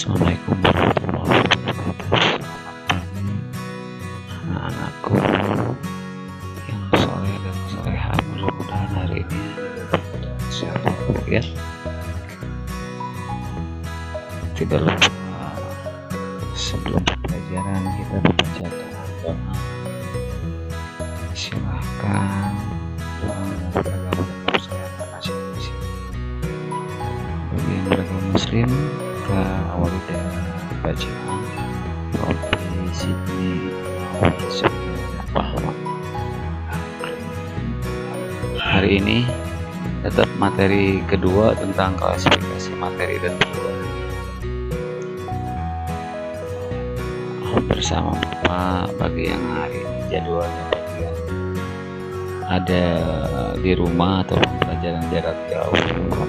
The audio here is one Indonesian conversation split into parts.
Assalamualaikum warahmatullahi wabarakatuh. Selamat pagi anak-anakku yang soleh dan soleha. Mudah-mudahan hari ini sehat ya. Tidak lupa sebelum pembelajaran kita membacakan doa. Silahkan doa beragama dan kesehatan masing-masing. Bagi yang beragama Muslim, kita awali dengan bacaan Rabbi zidni ilma. Hari ini tetap materi kedua tentang klasifikasi materi dan perbedaan. Bersama Bapak bagi yang hari ini jadwalnya bagian ada di rumah atau pembelajaran jarak jauh,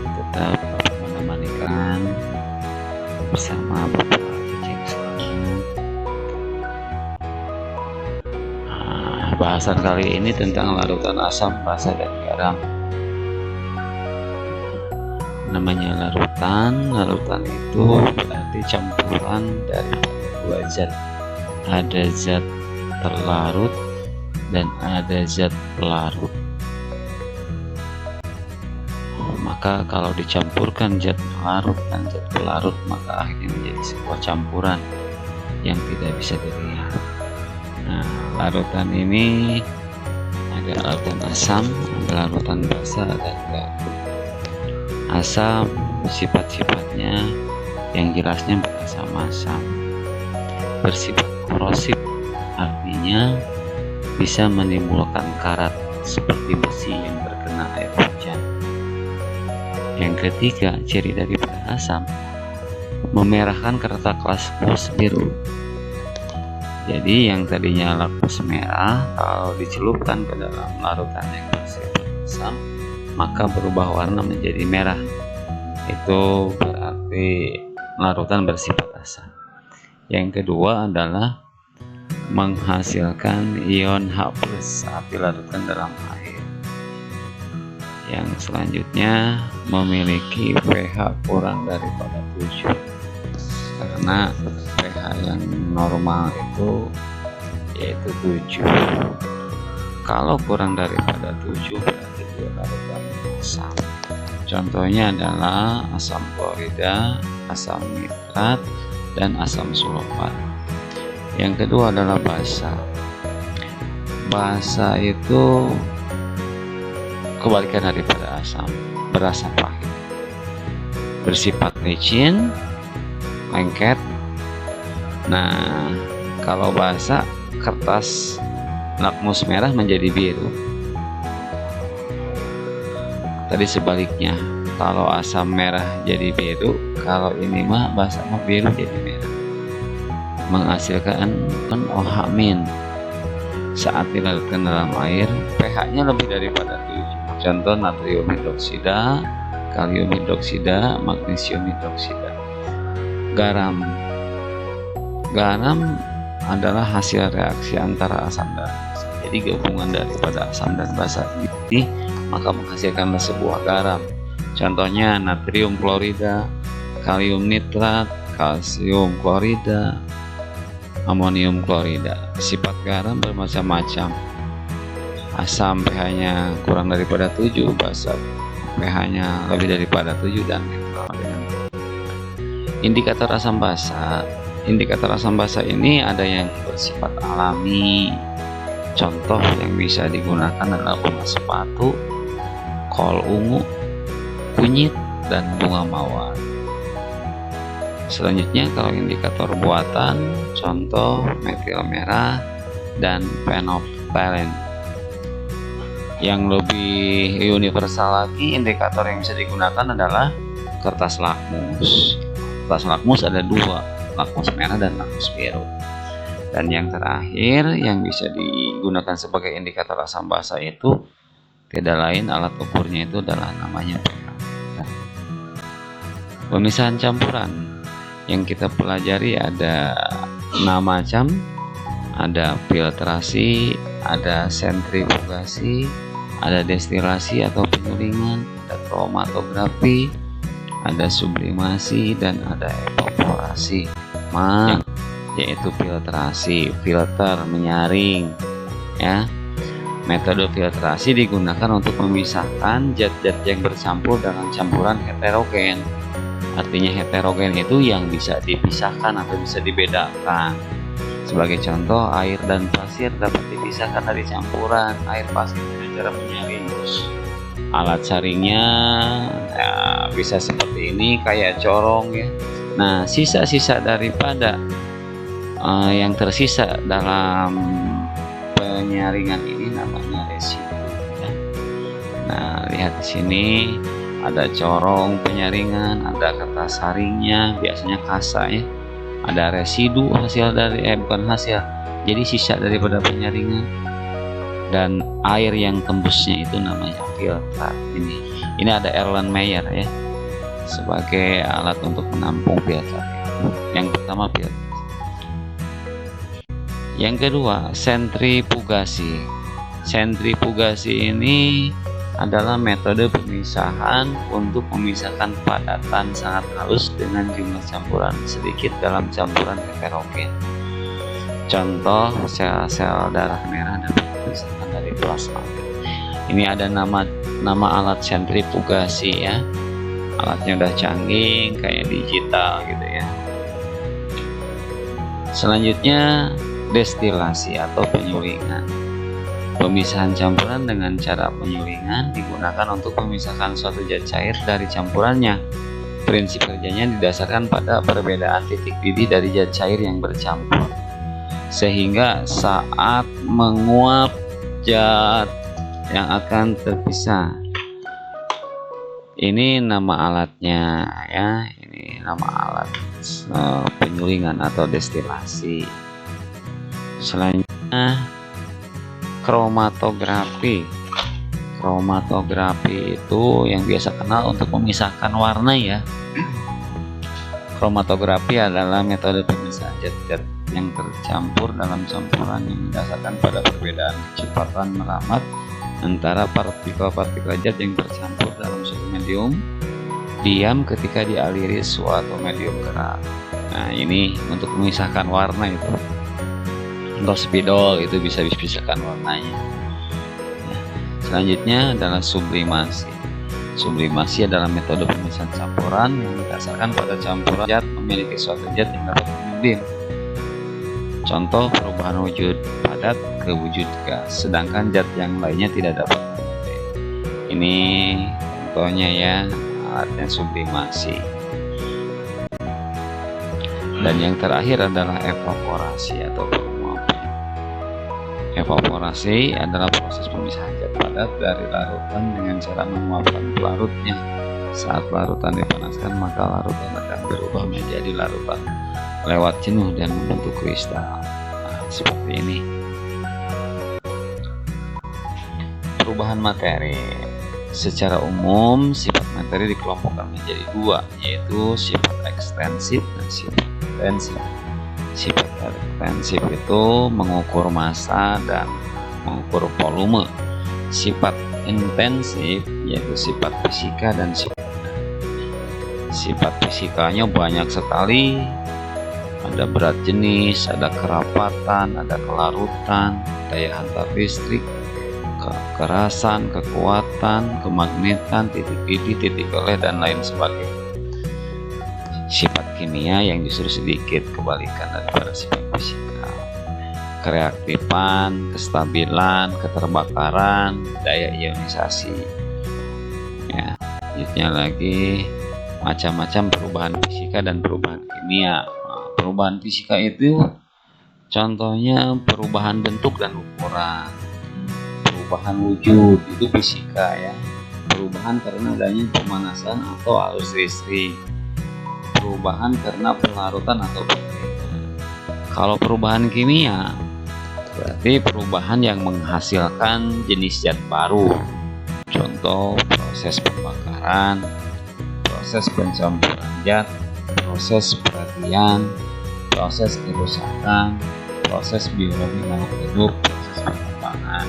tetap menemanikan bersama Bapak Cicing selalu. Bahasan kali ini tentang larutan asam, basa, dan garam. Namanya larutan itu berarti campuran dari dua zat. Ada zat terlarut dan ada zat pelarut. Maka kalau dicampurkan zat larut dan zat pelarut, maka akhirnya menjadi sebuah campuran yang tidak bisa dilihat. Nah, larutan ini ada larutan asam, ada larutan basa, dan garam. Asam sifat-sifatnya yang jelasnya berasam-asam, bersifat korosif, artinya bisa menimbulkan karat seperti besi yang terkena air hujan. Yang ketiga, ciri daripada asam memerahkan kertas lakmus biru. Jadi yang tadinya lakmus merah, kalau dicelupkan ke dalam larutan yang bersifat asam, maka berubah warna menjadi merah. Itu berarti larutan bersifat asam. Yang kedua adalah menghasilkan ion H+ saat dilarutkan dalam air. Yang selanjutnya memiliki pH kurang daripada 7, karena pH yang normal itu yaitu 7. Kalau kurang daripada 7 berarti dia larutan asam. Contohnya adalah asam klorida, asam nitrat, dan asam sulfat. Yang kedua adalah basa. Basa itu kebalikan daripada asam, berasa pahit, bersifat licin, lengket. Nah, kalau basa, kertas lakmus merah menjadi biru. Tadi sebaliknya, kalau asam merah jadi biru, kalau ini mah basa mah biru jadi merah. Menghasilkan OH- saat dilarutkan dalam air, pH-nya lebih daripada 7. Contoh natrium hidroksida, kalium hidroksida, magnesium hidroksida. Garam adalah hasil reaksi antara asam dan basa. Jadi gabungan daripada asam dan basa ini maka menghasilkanlah sebuah garam. Contohnya natrium klorida, kalium nitrat, kalsium klorida, amonium klorida. Sifat garam bermacam-macam. Asam pH-nya kurang daripada 7, basa pH-nya lebih daripada 7, dan netral dengan. Indikator asam basa. Indikator asam basa ini ada yang bersifat alami. Contoh yang bisa digunakan adalah bunga sepatu, kol ungu, kunyit, dan bunga mawar. Selanjutnya kalau indikator buatan, contoh metil merah dan phenolphthalein. Yang lebih universal lagi, indikator yang bisa digunakan adalah kertas lakmus. Kertas lakmus ada dua, lakmus merah dan lakmus biru. Dan yang terakhir yang bisa digunakan sebagai indikator asam basa itu tidak lain, alat ukurnya itu adalah namanya pH. Pemisahan campuran yang kita pelajari ada 6 macam. Ada filtrasi, ada sentrifugasi, ada destilasi atau penyulingan, ada kromatografi, ada sublimasi, dan ada evaporasi, yaitu filtrasi, filter, menyaring ya. Metode filtrasi digunakan untuk memisahkan zat-zat yang bercampur dalam campuran heterogen. Artinya heterogen itu yang bisa dipisahkan atau bisa dibedakan. Sebagai contoh, air dan pasir dapat dipisahkan dari campuran air pasir dengan cara menyaring. Alat saringnya ya, bisa seperti ini, kayak corong ya. Nah, sisa-sisa daripada yang tersisa dalam penyaringan ini namanya residu ya. Nah, lihat di sini ada corong penyaringan, ada kertas saringnya, biasanya kasa ya. Ada residu hasil dari bukan hasil, jadi sisa daripada penyaringan, dan air yang tembusnya itu namanya filter. Ini ada Erlenmeyer ya, sebagai alat untuk menampung filter. Yang pertama filter. Yang kedua, sentrifugasi. Sentrifugasi ini adalah metode pemisahan untuk memisahkan padatan sangat halus dengan jumlah campuran sedikit dalam campuran heterogen. Contoh, sel-sel darah merah dapat dipisahkan dari plasma. Ini ada nama alat sentrifugasi ya. Alatnya udah canggih, kayak digital gitu ya. Selanjutnya, destilasi atau penyulingan. Pemisahan campuran dengan cara penyulingan digunakan untuk memisahkan suatu zat cair dari campurannya. Prinsip kerjanya didasarkan pada perbedaan titik didih dari zat cair yang bercampur, sehingga saat menguap zat yang akan terpisah. Ini nama alatnya ya, ini nama alat penyulingan atau destilasi. Selanjutnya, kromatografi. Kromatografi itu yang biasa kenal untuk memisahkan warna ya. Kromatografi adalah metode pemisahan zat-zat yang tercampur dalam campuran yang didasarkan pada perbedaan kecepatan meramat antara partikel-partikel zat yang bercampur dalam suatu medium diam ketika dialiri suatu medium gerak. Nah, ini untuk memisahkan warna itu. Untuk spidol itu bisa dipisahkan warnanya. Nah, selanjutnya adalah sublimasi. Sublimasi adalah metode pemisahan campuran yang didasarkan pada campuran zat memiliki suatu zat yang dapat membim. Contoh, perubahan wujud padat ke wujud gas, sedangkan zat yang lainnya tidak dapat membim. Ini contohnya ya, alatnya sublimasi. Dan yang terakhir adalah evaporasi atau evaporasi adalah proses pemisahan zat padat dari larutan dengan cara menguapkan pelarutnya. Saat larutan dipanaskan, maka larutan akan berubah menjadi larutan lewat jenuh dan membentuk kristal. Nah, seperti ini. Perubahan materi. Secara umum, sifat materi dikelompokkan menjadi dua, yaitu sifat ekstensif dan sifat intensif. Sifat ekstensif itu mengukur massa dan mengukur volume. Sifat intensif yaitu sifat fisika dan sifat fisikanya banyak sekali. Ada berat jenis, ada kerapatan, ada kelarutan, daya hantar listrik, kekerasan, kekuatan, kemagnetan, titik didih, titik oleh, dan lain sebagainya. Sifat kimia yang justru sedikit kebalikan daripada sifat fisika. Kereaktifan, kestabilan, keterbakaran, daya ionisasi. Ya, selanjutnya lagi macam-macam perubahan fisika dan perubahan kimia. Nah, perubahan fisika itu contohnya perubahan bentuk dan ukuran. Perubahan wujud itu fisika ya. Perubahan karena adanya pemanasan atau arus listrik. Perubahan karena pelarutan atau pengeringan. Kalau perubahan kimia berarti perubahan yang menghasilkan jenis zat baru. Contoh, proses pembakaran, proses pencampuran zat, proses peradian, proses kerusakan, proses biologi makhluk hidup, proses pengembangan.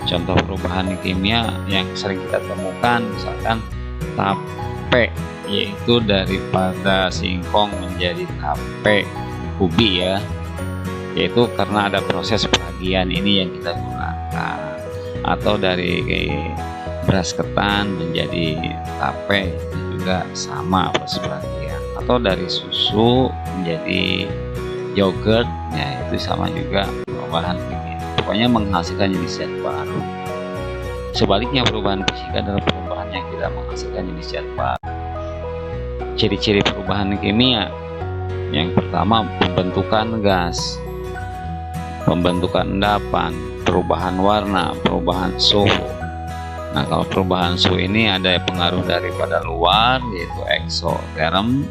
Contoh perubahan kimia yang sering kita temukan misalkan tape yaitu daripada singkong menjadi tape ubi ya, yaitu karena ada proses peragian ini yang kita gunakan, atau dari beras ketan menjadi tape juga sama proses peragian, atau dari susu menjadi yogurt ya, itu sama juga perubahan kimia, pokoknya menghasilkan jenis zat baru. Sebaliknya perubahan fisika adalah perubahan yang tidak menghasilkan jenis zat baru. Ciri-ciri perubahan kimia, yang pertama pembentukan gas, pembentukan endapan, perubahan warna, perubahan suhu. Nah, kalau perubahan suhu ini ada pengaruh daripada luar yaitu eksoterm,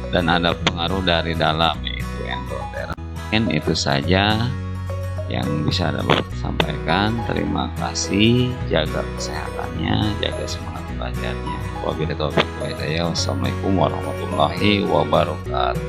dan ada pengaruh dari dalam yaitu endoterm. Mungkin itu saja yang bisa dapat sampaikan. Terima kasih, jaga kesehatannya, jaga semangat belajarnya. Wabillahi taufiq wal hidayah. Wassalamualaikum warahmatullahi wabarakatuh.